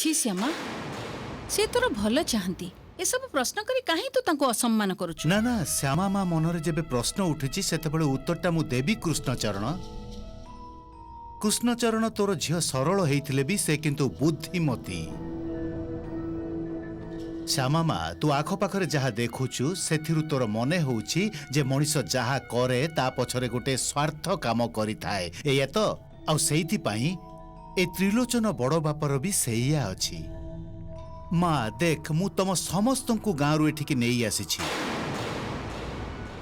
छि श्यामा से तोर भल चाहती ए सब प्रश्न करी काहे तू तांको असम्मान करूछु? ना ना श्यामा माँ मनरे जेबे प्रश्न उठिछि सेतेबेले उत्तरटा मु देबी कृष्णचरण। कृष्णचरण तोर झियो सरल हेइथिले भी से किंतु बुद्धिमती। श्यामा माँ तू आख पाखरे जहा देखुछु सेथिरु तोर मने होउछि जे मनिष जहा करे ता पछरे गोटे स्वार्थ काम करिथाए एया तो आ सेइथि पई ए त्रिलोचन बड़ बापर भी सेइया अछि। माँ देख मु तम समस्त को गाँव एठिकी नहीं आसी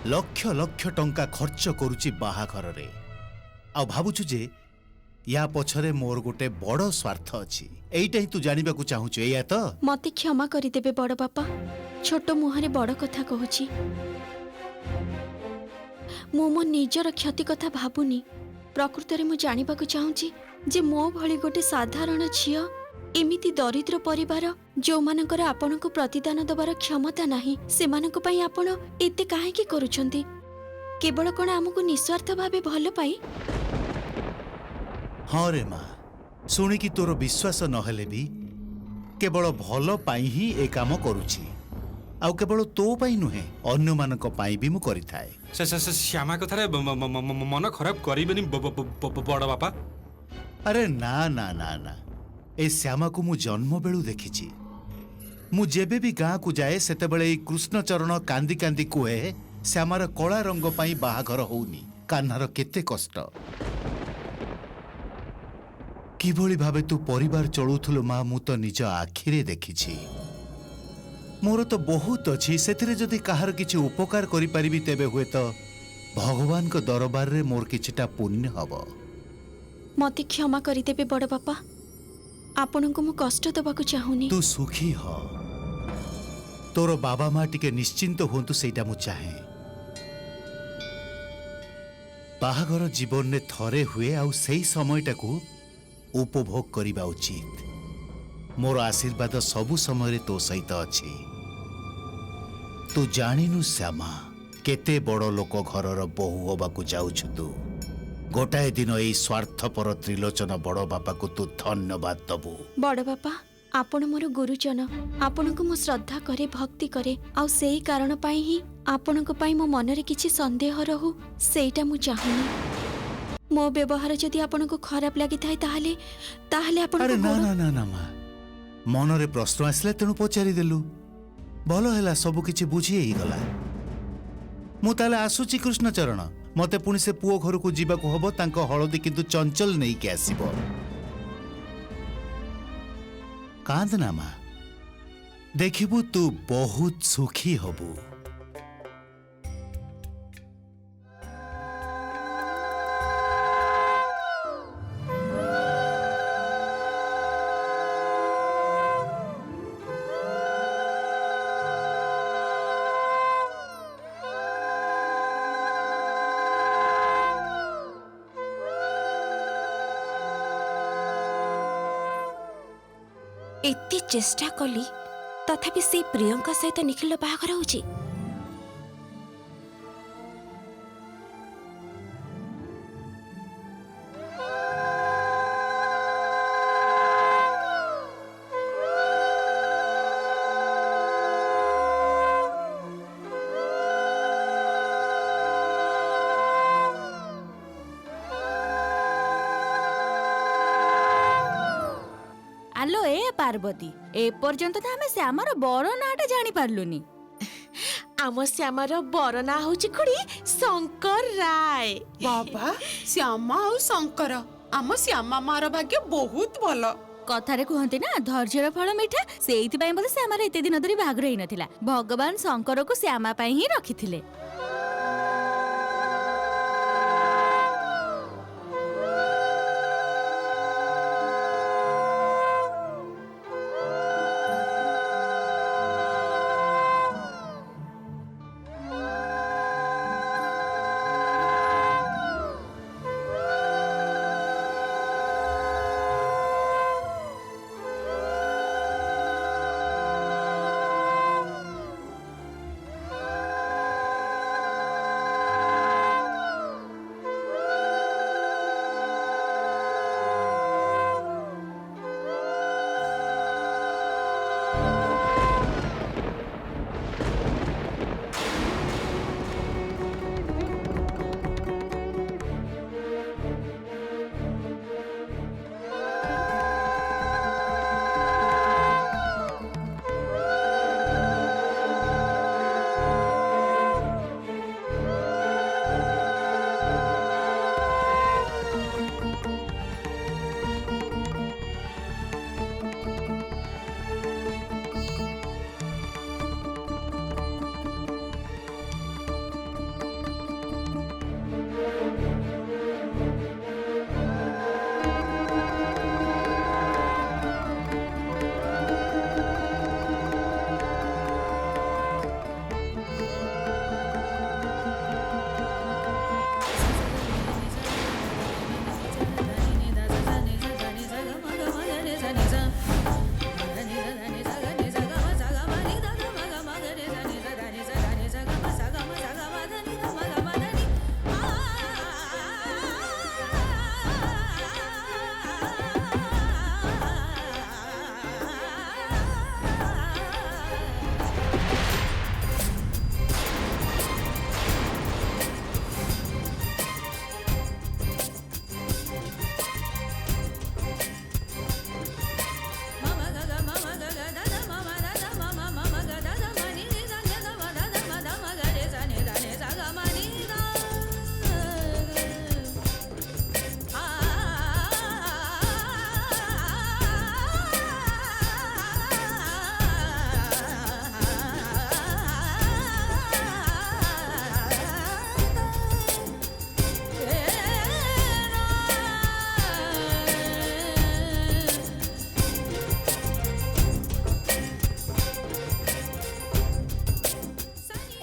लक्ष लक्ष टंका खर्च करुची बाहाघर रे आ भाबुछु जे या पछरे मोर गोटे बड़ स्वार्थ अछि एइटा ही तू जानिबा को चाहूछु एया तो मते क्षमा करि देबे बड़ बापा छोट मुहरे बड़ कथा कहूची मो निजर क्षति कथा भाबुनी प्रकृत रे मु जानिबा को चाहूची जे मो भली गोटे साधारण झियो एमिति दरिद्र परिवार जो मानकर आपण को प्रतिदान दबार क्षमता नाही सेमानक पई आपण एते काहे की करूछंती केवल कोन हमकु निस्वार्थ भाबे भल पाई। हाँ रे माँ सुनी कि तोर विश्वास नहेले भी केवल भल पाई ही ए काम करूची आउ केवल तो पाई नुहे अन्य मानक पाई भी मु करिथाए। श्यामा कथारे मन खराब करिबेनी बड़ बापा। अरे ना ना ना ना ए श्यामा को मु जन्म बेलू देखिछि मु जेबे भी गाँ को जाए सेतेबेले कृष्णचरण कांदी कांदी कुहे श्यामार कला रंग पाई बाहाघर होउनी कान्हार केते कष्ट किभली भावे तू परिवार चलुथुलु माँ मु तो निज आखिरे देखिछि मोर तो बहुत अछि सेथिरे जदि काहार किछि उपकार करि परिबि तेबे हुए तो भगवान को दरबार रे मोर किछिटा पुण्य हबो। मते क्षमा करि देबे बड़ बापा आपण को मु कष्ट दबाकू चाहूनी। तू सुखी हो तोर बाबा माँ टिके निश्चिंत होंतु सेटा मु चाहे बाहाघर जीवन ने थरे हुए आउ सेई समयटा को उपभोग करिबा उचित मोर आशीर्वाद सबु समय रे तो सहित अछि तू जानिनु श्यामा केते बड़ लोक घरर बहु होबाकू जाउछु तू गोटाए दिन एई स्वार्थपर त्रिलोचन बड़ बापा को तू धन्यवाद दबु। बड़ बापा आपण मोर गुरुजन आपण को मु श्रद्धा करे भक्ति करे आ सेई कारण पाई ही आपण को पाई मो मन रे किछि संदेह रहू सेइटा मु चाहूनी मो व्यवहार जदि आपण को खराब लागि थाए ताहाले ताहाले आपण अरे को ना ना ना ना माँ मन रे प्रश्न आसले तेणु पचारि देलु भल हैला सब किछि बुझी हेई गला मु ताले आसुची कृष्णचरण मते पुणी से पुओ घर को जीवा को हबो तांको हळदी किंतु चंचल नहीं के आसीबो कांद ना माँ देखिबु तू बहुत सुखी हबु। एती चेष्टा कली तथापि से प्रियंका सहित निखिल बाहाघर होची आलो ए पार्वती ए पर्यंत तो हमें श्यामार बर नाटा जानी पारलुनी आम श्यामार बर ना होची खुड़ी शंकर राय। बाबा श्यामा और शंकर आम श्यामा मार भाग्य बहुत भल कथारे कहते ना धैर्यर फल मिठा से बोले श्यामार एते दिन धरी बाहाघर होई नथिला भगवान शंकर को श्यामा पाई ही रखिथिले।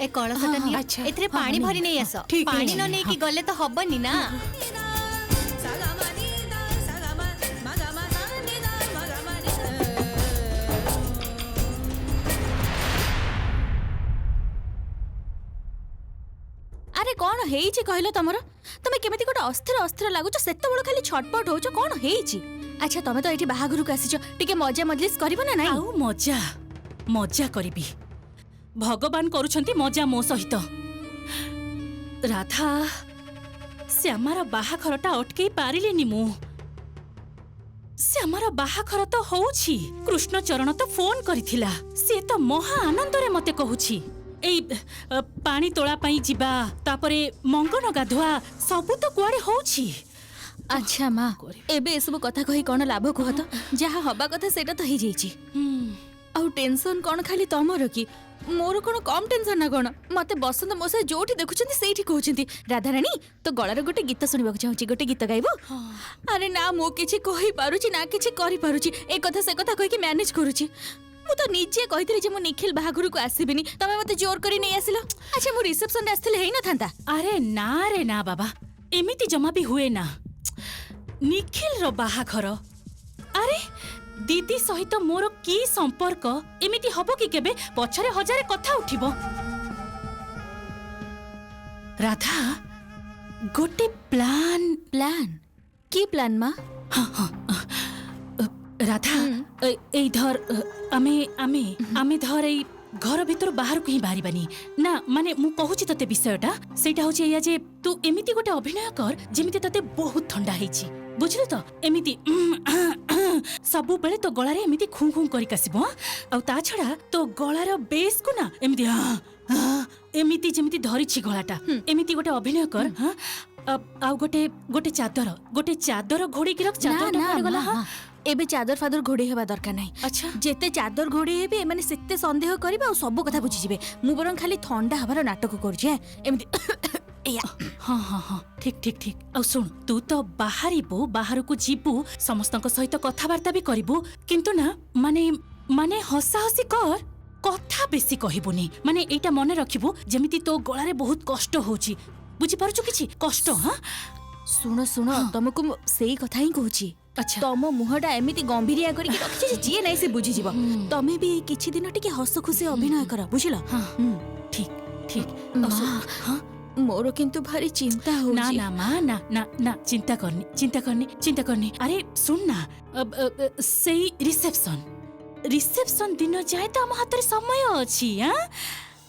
ए कळसटा नियो अच्छा। एथरे हाँ, पानी हाँ, भरी नहीं आस ठीक पानी है। न नै की गले तो हबनी ना अरे कौन हेइछि कहलो तमरो तमे केमिति गोटे अस्थिर अस्थिर लागुछ सेते बड़ खाली छटपट होछ कौन हेइछि अच्छा तमे तो एठी बाहागुरु को आसीछ टिके मजा मजलिस करिवो ना नाही आउ मजा मजा करिबी भगवान करूछंती मजा मो सहित राधा श्यामार बाहाघरटा अटकई पारिलिनी मु श्यामार बाहाघर तो होउछि कृष्णचरण तो फोन करिथिला से तो महा आनंद रे मते कहूछि एई पानी तोळा पई जिबा तापरे मंगन गाधुआ सबु तो कुआडे होउछि अच्छा माँ एबे ए सब कथा कही कौन लाभ कह तो जहाँ हवा कथा सेटा तो ही जाइछि आउ टेंशन कौन खाली तमर कि मोर कौन कम टेंशन ना कौन मते बसंत मोसा जोठी देखुछंती सेठी कहउछंती राधा रानी तो गळार गोटे गीत सुनिबाक चाहूछि गोटे गीत गाइबो अरे ना मो किछि कहि पारुछि ना किछि करि पारुछि ए कथा से कथा कहि कि मैनेज करूछि मु तो निजे कहितली जे मु निखिल बाहागुरु को आसीबिनी तमे मते जोर करी नै आसिलो अच्छा मु रिसेप्शन आस्थिले हेइ न थांता अरे ना रे ना बाबा एमिति जमा भी हुए ना निखिल रो बाहाघर अरे दीदी सहित मोर की संपर्क एमिति हबो कि केबे पछरे हजारे कथा उठिबो राधा गोटे प्लान प्लान की प्लान माँ राधा एई धर आमे आमे आमे धर एई घर भितर बाहर को ही बाहरिबानी ना माने मु कहूची तते विषयटा सेटा होची एया जे तू एमिति गोटे अभिनय कर जेमिति तते बहुत ठंडा हेची बुझिलु तो एमिति सबु बेले तो गळारे एमिति खुं खुं करि कासिबो आ ता छडा तो गळार बेस को ना एमिति एमिति जेमिति धरिछि गळाटा एमिति गोटे अभिनय कर आ गोटे चादर घोड़ी की रख चादर ना गला ना एबे चादर फादर घोड़े हेबा दरकार नाही अच्छा जेते चादर घोड़े हेबे माने सेते संदेह करिबा आ सब कथा बुझि जिवे मु बरं खाली ठंडा हबार नाटक करछि एमिति एया हाँ हाँ हाँ ठीक ठीक ठीक आ सुन तू तो बाहरिबू बाहर को जीबू समस्तक सहित कथबार्ता भी करिबू किंतु ना माने माने हसा हसी कर कथा बेसी कहिबुनी माने एटा मने रखिबू जेमिति तो गळारे बहुत कष्ट होची बुझि पारुछु किछि कष्ट हां सुनो सुनो तुमको सेही कथा ही कहूछि अच्छा तम मुहटा एमिति गंभीरिया करी कि रखछि जे जिए नै से बुझि जिवो तमे भी किछि दिन टिके हस खुशी अभिनय कर बुझिलो हाँ ठीक ठीक हाँ मोर किंतु भारी चिंता हो ना ना माँ ना ना ना चिंता करनी अरे सुन ना से रिसेप्शन दिन जाए तो आम हाथ समय अच्छी हाँ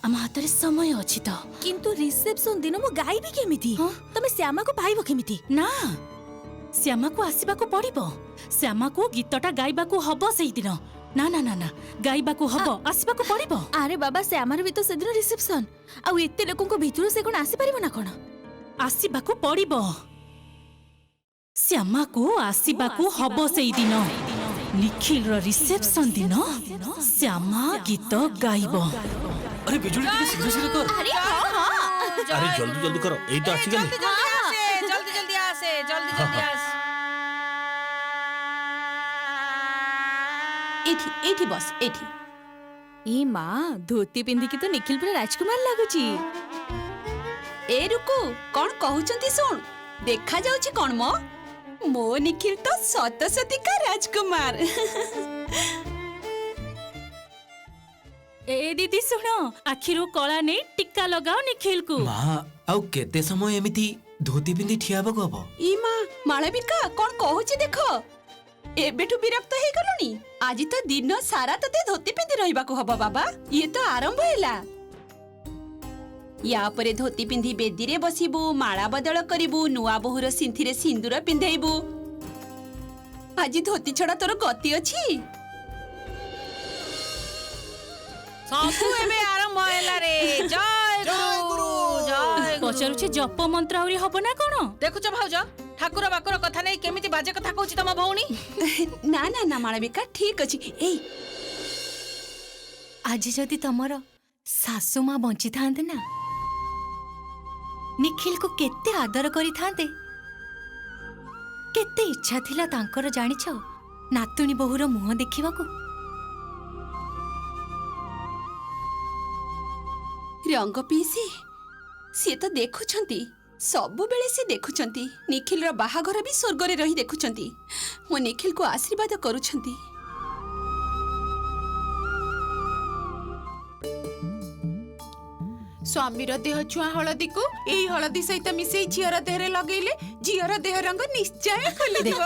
आम हाथ समय अच्छी तो किंतु रिसेप्शन दिन मु गाइबी केमिति तमे श्यामा को पाइबो केमिति ना श्यामा को आसीबा को पड़िबो श्यामा को गीतटा गाइबा को हबो सेही दिन ना ना ना ना गाइबा को हबो आसीबा को पड़िबो अरे बाबा श्यामार भी तो सेदिन रिसेप्शन आ एते लोकन को भितरु से कोन आसी परिबो ना कोन आसीबा को पड़िबो श्यामा को आसीबा को हबो सेही दिन निखिल रो रिसेप्शन दिन श्यामा गीत गाइबो अरे बिजुली टिके शीघ्र शीघ्र कर अरे हां हां अरे जल्दी जल्दी करो एई तो आसी गली जल्दी आस एठी बस एठी ई मां धोती पिंदी की तो निखिल पूरा राजकुमार लागुची ए रुको कौन कहउचंती सुन देखा जाउची कौन मो निखिल तो सतसती का राजकुमार ए दीदी सुनो आखिरु कला नै टिक्का लगाओ निखिल को मां आउ केते समय एमिति धोती पिंदी ठियाबा को हबो ई मां माळविका कौन कहउची देखो एबेठु विरक्त हे गलुनी आज तो दिन सारा तते धोती पिंदी रहिबा को हबो बाबा ये तो आरंभ हैला या परे धोती पिंदी बेदी रे बसिबू माळा बदल करिबू नुआ बहुर सिंथी रे सिंदूर पिंधैबू आज धोती छड़ा तोर गति अछि सबु एबे आरंभ हैला रे जय गुरु जय पचारुछि जप मंत्र आउरी हबो ना कोन देखुछ भाउज ठाकुर बाकर कथा नै केमिति बाजे कथा कहउछि तमा भौणी ना ना ना माळविका ठीक अछि ए आज जदि तमरो सासु मां बंची थांते ना निखिल को केते आदर करी थांते केते इच्छा थिला तांकर जानिछ नातुनी बहुर मुह देखिबा को ରଙ୍ଗ ପିଇସି ସିଏ ତ ଦେଖୁଛନ୍ତି, ସବୁବେଳେ ସେ ଦେଖୁଛନ୍ତି। ନିଖିଲର ବାହାଘର ବି ସ୍ୱର୍ଗରେ ରହି ଦେଖୁଛନ୍ତି। ମୋ ନିଖିଲକୁ ଆଶୀର୍ବାଦ କରୁଛନ୍ତି। ସ୍ୱାମୀର ଦେହ ଛୁଆଁ ହଳଦୀକୁ ଏଇ ହଳଦୀ ସହିତ ମିଶେଇ ଝିଅର ଦେହରେ ଲଗେଇଲେ ଝିଅର ଦେହ ରଙ୍ଗ ନିଶ୍ଚୟ ଖୋଲିଯିବ।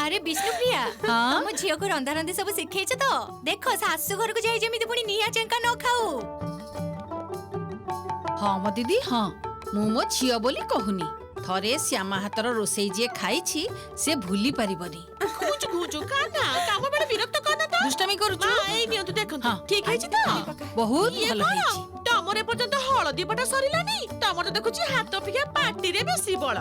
ଆରେ ବିଷ୍ଣୁପ୍ରିୟା, ତମ ଝିଅକୁ ରନ୍ଧାରନ୍ଧି ସବୁ ଶିଖେଇଛ ତ? ଦେଖ ଶାଶୁ ଘରକୁ ଯାଇ ଯେମିତି ପୁଣି ନିଆଁ ଚେଙ୍କା ନ ଖାଉ। ହଁ ମୋ ଦିଦି, ହଁ ମୁଁ ମୋ ଝିଅ ବୋଲି କହୁନି। ଥରେ ଶ୍ୟାମା ହାତର ରୋଷେଇ ଯିଏ ଖାଇଛି ସେ ଭୁଲି ପାରିବନି। ଘୁଚୁ ଘୁଚୁ କାନା କାମ ବେଳେ ବିରକ୍ତ କରନା ତ। ଦୁଷ୍ଟାମି କରୁଛୁ? ମା ଏଇ ନିୟନ୍ତୁ ଦେଖନ୍ତୁ ହଁ। ଠିକ ହେଇଛି ତ? ବହୁତ ଇଏ ଭଲ କଣ? ହେଇଛି। ତମର ଏପର୍ଯ୍ୟନ୍ତ ହଳଦୀ ବଟା ସରିଲାନି। ତମର ଦେଖୁଛି ହାତ ଅପେକ୍ଷା ପାଟିରେ ବେଶୀ ବଳ।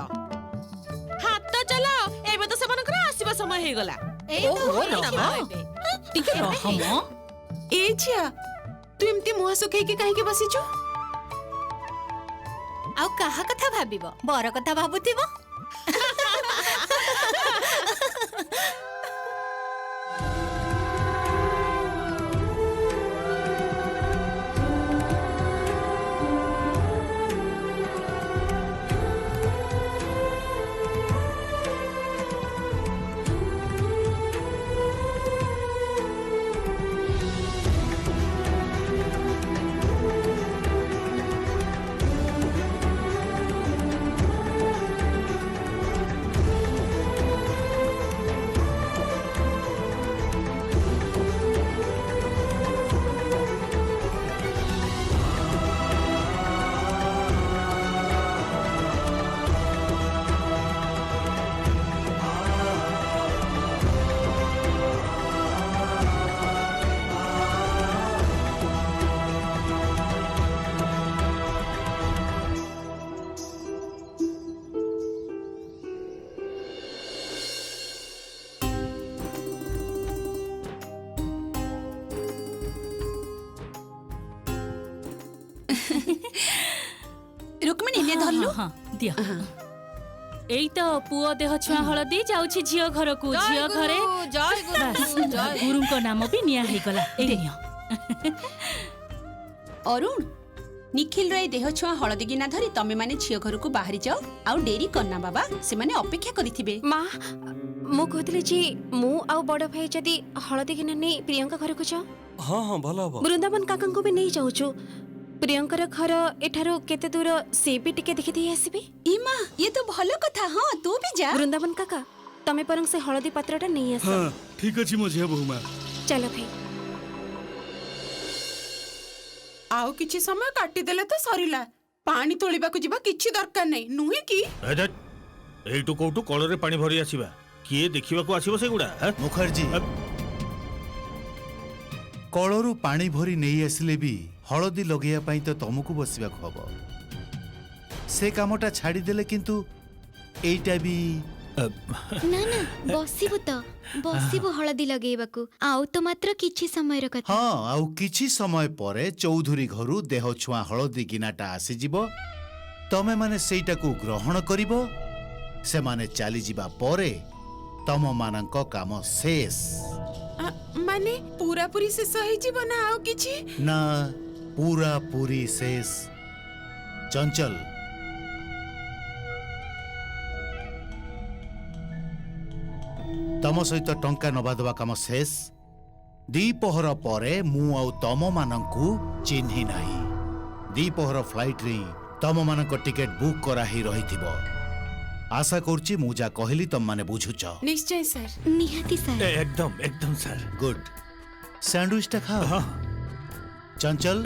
ହାତ ଚଲାଅ, ଏବେ ତ ସେମାନଙ୍କର ଆସିବା ସମୟ ହେଇଗଲା। ଏଇ ତ ଓହୋ, ହେଇଛି ରହ। ଏବେ। ଟିକେ ରହ ମ। ଏ ଝିଅ, ତୁ ଏମିତି ମୁହଁ ଶୁଖେଇକି କାହିଁକି ବସିଛୁ? ଆଉ କାହା କଥା ଭାବିବ? ବର କଥା ଭାବୁଥିବ। ରୁକ୍ମିଣୀ ନେ ଧରଲୁ। ହଁ ଦିଅ। ଏଇ ତ ପୁଅ ଦେହ ଛୁଆଁ ହଳଦୀ ଯାଉଛି ଝିଅ ଘରକୁ। ଝିଅ ଘରେ ଜୟ ଗୁରୁ, ଜୟ ଗୁରୁ। ଗୁରୁଙ୍କ ନାମ ବି ନିଆଁ ହେଇଗଲା। ଏଇ ନିଅ। ଅରୁଣ, ନିଖିଲର ଏଇ ଦେହ ଛୁଆଁ ହଳଦୀ ଗିନା ଧରି ତମେ ମାନେ ଝିଅ ଘରକୁ ବାହାରି ଯାଅ। ଆଉ ଡେରି କରନା ବାବା, ସେମାନେ ଅପେକ୍ଷା କରିଥିବେ। ମା, ମୁଁ କହୁଥିଲି ଯେ ମୁଁ ଆଉ ବଡ଼ ଭାଇ ଯଦି ହଳଦୀ ଗିନା ନେଇ ପ୍ରିୟଙ୍କା ଘରକୁ ଯାଉ। ହଁ ହଁ ଭଲ ହବ। ବୃନ୍ଦାବନ କାକାଙ୍କୁ ବି ନେଇ ଯାଉଛୁ। ପ୍ରିୟଙ୍କର ଘର ଏଠାରୁ କେତେ ଦୂର ସେ ବି ଟିକେ ଦେଖିଦେଇ ଆସିବେ। ଇ ମା, ଇଏ ତ ଭଲ କଥା। ହଁ ତୁ ବି ଯା। ବୃନ୍ଦାବନ କାକା, ତମେ ବରଂ ସେ ହଳଦୀ ପାତ୍ରଟା ନେଇ ଆସ। ଠିକ ଅଛି ମୋ ଝିଅ ବୋହୂ ମା। ଚାଲ ଭାଇ। ଆଉ କିଛି ସମୟ କାଟିଦେଲେ ତ ସରିଲା। ପାଣି ତୋଳିବାକୁ ଯିବା କିଛି ଦରକାର ନାହିଁ, ନୁହେଁ କି? ଏଇଠୁ କୋଉଠୁ କଳରେ ପାଣି ଭରି ଆସିବା? କିଏ ଦେଖିବାକୁ ଆସିବ ସେଗୁଡା? ମୁଖାର୍ଜୀ, କଳରୁ ପାଣି ଭରି ନେଇ ଆସିଲେ ବି ହଳଦୀ ଲଗେଇବା ପାଇଁ ତ ତମକୁ ବସିବାକୁ ହବ। ସେ କାମଟା ଛାଡ଼ିଦେଲେ କିନ୍ତୁ ଏଇଟା ବି ନା ନା, ବସିବୁ ତ, ବସିବୁ ହଳଦୀ ଲଗେଇବାକୁ। ଆଉ ତ ମାତ୍ର କିଛି ସମୟର କଥା। ହଁ, ଆଉ କିଛି ସମୟ ପରେ ଚୌଧୁରୀ ଘରୁ ଦେହ ଛୁଆଁ ହଳଦୀ ଗିନାଟା ଆସିଯିବ। ତମେ ମାନେ ସେଇଟାକୁ ଗ୍ରହଣ କରିବ। ସେମାନେ ଚାଲିଯିବା ପରେ ତମମାନଙ୍କ କାମ ଶେଷ। ମାନେ ପୁରାପୁରି ଶେଷ ହେଇଯିବ ନା ଆଉ କିଛି? ନା, ପୁରାପୁରି ଶେଷ। ଚଞ୍ଚଲ, ତମ ସହିତ ଟଙ୍କା ନବା ଦେବା କାମ ଶେଷ। ଦ୍ୱିପହର ପରେ ମୁଁ ଆଉ ତମମାନଙ୍କୁ ଚିହ୍ନି ନାହିଁ। ଦ୍ୱିପହର ଫ୍ଲାଇଟ୍ରେ ତମମାନଙ୍କ ଟିକେଟ୍ ବୁକ୍ କରାହେଇ ରହିଥିବ। ଆଶା କରୁଛି ମୁଁ ଯାହା କହିଲି ତମମାନେ ବୁଝୁଛ। ନିଶ୍ଚୟ ସାର୍। ନିହାତି ସାର୍। एकदम एकदम सर। ଗୁଡ୍। ସ୍ୟାଣ୍ଡୱିଚଟା ଖାଅ। ଚଞ୍ଚଲ,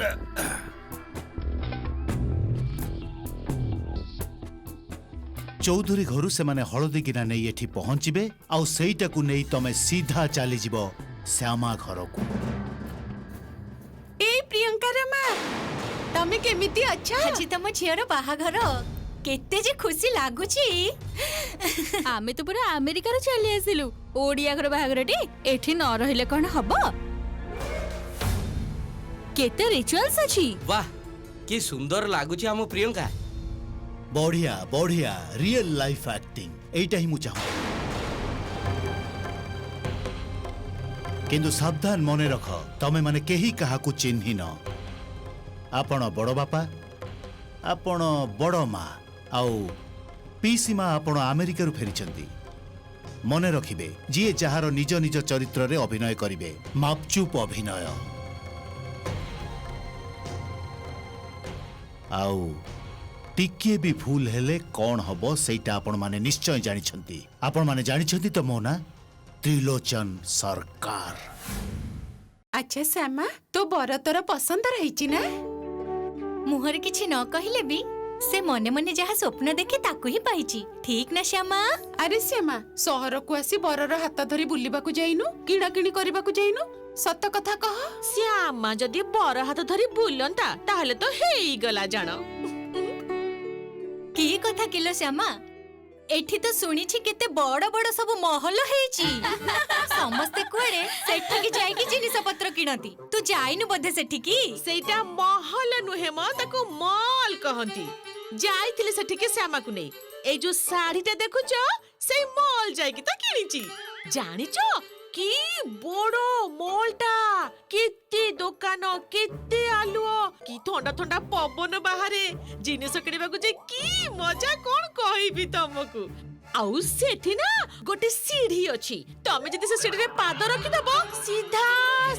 ଚୌଧୁରୀ ଘରୁ ସେମାନେ ହଳଦୀ ଗିନା ନେଇ ଏଠି ପହଞ୍ଚିବେ। ଆଉ ସେଇଟାକୁ ନେଇ ତମେ ସିଧା ଚାଲିଯିବ ଶ୍ୟାମା ଘରକୁ। ଏଇ ପ୍ରିୟଙ୍କାର ମା, ତମେ କେମିତି ଅଛ? ଆଜି ତମ ଝିଅର ବାହାଘର, କେତେ ଯେ ଖୁସି ଲାଗୁଛି। ଆମେ ତ ପୁରା ଆମେରିକାରୁ ଚାଲି ଆସିଲୁ। ଓଡିଆ ଘର ବାହାଘରଟି ଏଠି ନ ରହିଲେ କଣ ହବ? କେତେ ରିଚୁଆଲ୍ସ ଅଛି। वाह कि सुंदर लागुची हम प्रियंका। ବଢିଆ ବଢିଆ, ରିଏଲ ଲାଇଫ ଆକ୍ଟିଂ। ଏଇଟା ହିଁ ମୁଁ ଚାହୁଁ। କିନ୍ତୁ ସାବଧାନ, ମନେ ରଖ ତମେ ମାନେ କେହି କାହାକୁ ଚିହ୍ନିନ। आपण बड़ बापा आपण बड़ माँ आउ पीसी माँ आपण अमेरिका फेरी मने रखिबे जी जार निज निज चरित्र रे अभिनय करिवे मापचुप अभिनय आउ टिके भी भूल हेले कौन हबो सेटा आपण माने निश्चय जानिछंती आपण माने जानिछंती तो मो ना त्रिलोचन सरकार। अच्छा श्यामा तो बर तोर पसंद रही ना मुहर किछि न कहिले भी से मने मने जहा स्वप्न देखे ताकू ही पाइची ठीक ना श्यामा। अरे श्यामा सहर को आसी बरर हाथ धरी बुलिबा को जाइनु किणा किणी करबा को जाइनु सत कथा कह। श्यामा जदि बर हाथ धरी बुलंता ताहले तो हेई गला जान। की कथा किलो श्यामा एठी तो सुनिछि केते बड़ बड़ सब महल हेची समस्ते कुआडे सेठी की जाई की जिनिस पत्र किनती तू जाइनु बधे सेठी की सेटा महल नुहे म ताको मॉल कहंती जाइथिले सेठी के श्यामा को नै ए जो साड़ीटा देखुचो से मॉल जाई की त किनिची जानिचो की बड़ो मॉलटा केते दुकान केते आलुओ की ठंडा ठंडा पवन बाहरे जिनिस किनिबा को जे की मजा कोन कहिबी तुमको आउ सेठी ना गोटे सीढ़ी अछि तमे जदि से सीढ़ी रे पाद रखि दबो सीधा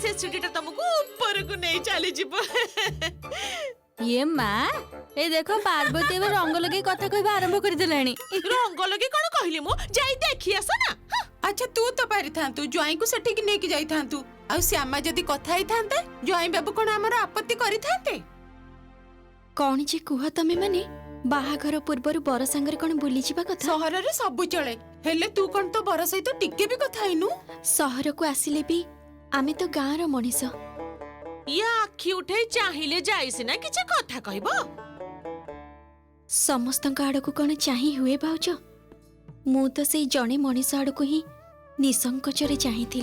से सीढ़ीटा तुमको ऊपर को नै चली जिवो। ये माँ ए देखो पार्वती एबे रंग लगे कथा कहबा आरंभ कर देलानी रंग लगे कोन कहली मो जाई देखि आस ना। अच्छा तू तो पारि थांतु ज्वाई को सेठी की नेकी जाई थांतु आ श्यामा जदि कथा ही थांता ज्वाई बाबू कोन हमर आपत्ति करि थांते कौन जे कुह तमे माने बाहाघर पूर्वर बर सांगर कौन बुली जीवा कथा सहर रे सब चले हेले तू कोन तो बर सहित टिके भी कथा हिनु सहर को आसिले भी आमे तो गाँव रो मनीष या आखि उठे चाहिले जाई सिना किछ कथा कहबो समस्त आड़ को कौन चाही हुए भाउज मु तो से जड़े मनीष आड़ को ही निसंकोचरे चाहती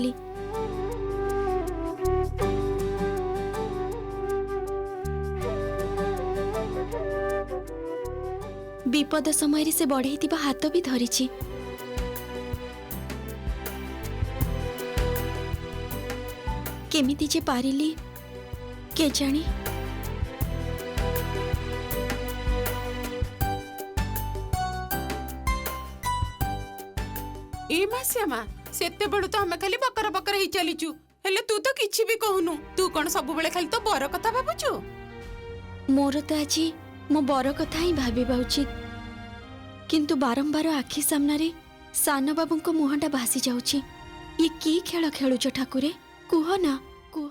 विपद समय से बढ़ई हाथ भी धरी केमिति जे पारिली के जानी ए मा श्यामा सेते बडु तो हमें खाली बकर बकर ही चलीचु हेले तू तो किछि भी कहूनु तू कोन सब बेले खाली तो बर कथा भाबुचु मोर तो आज मो बर कथा ही भाबिबा उचित किंतु बारंबार आखि सामना रे सान बाबू को मुहटा भासी जाउची ये की खेल खेलुच ठाकुरे कुह ना कुह।